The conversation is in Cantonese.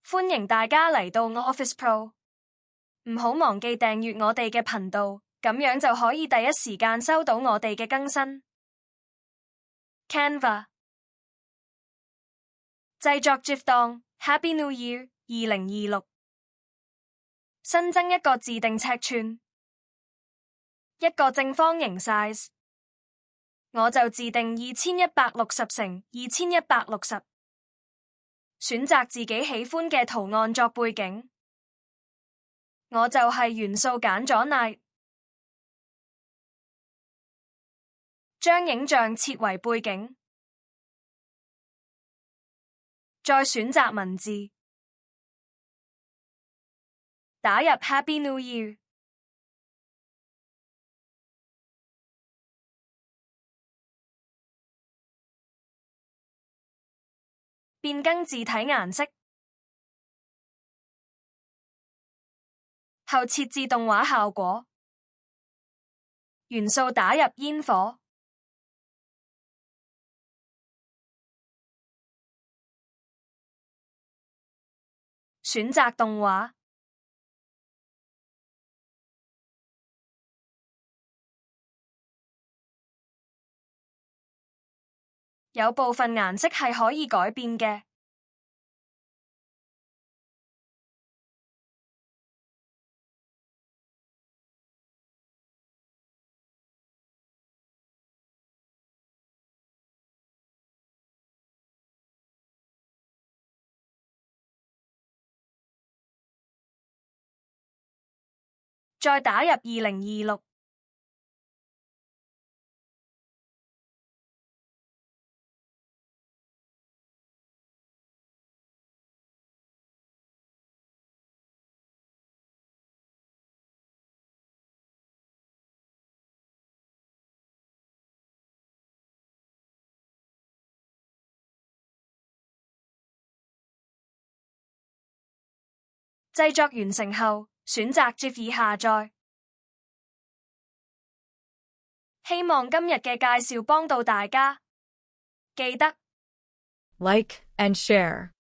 歡迎大家嚟到 Office Pro， 唔好忘記訂閱我哋嘅頻道，咁樣就可以第一時間收到我哋嘅更新。Canva 製作 GIF 檔 Happy New Year 2026，新增一個自定尺寸，一個正方形 size， 我就自定2160×2160，選擇自己喜歡嘅圖案作背景，我就係元素揀咗 Night， 將影像設為背景，再選擇文字，打入 Happy New Year， 變更字體顏色，後設置動畫效果，元素打入煙火，選擇動畫，有部分顏色係可以改變嘅。再打入2026，製作完成後，選擇 GIF 以下載。希望今日嘅介紹幫到大家，記得 Like and share.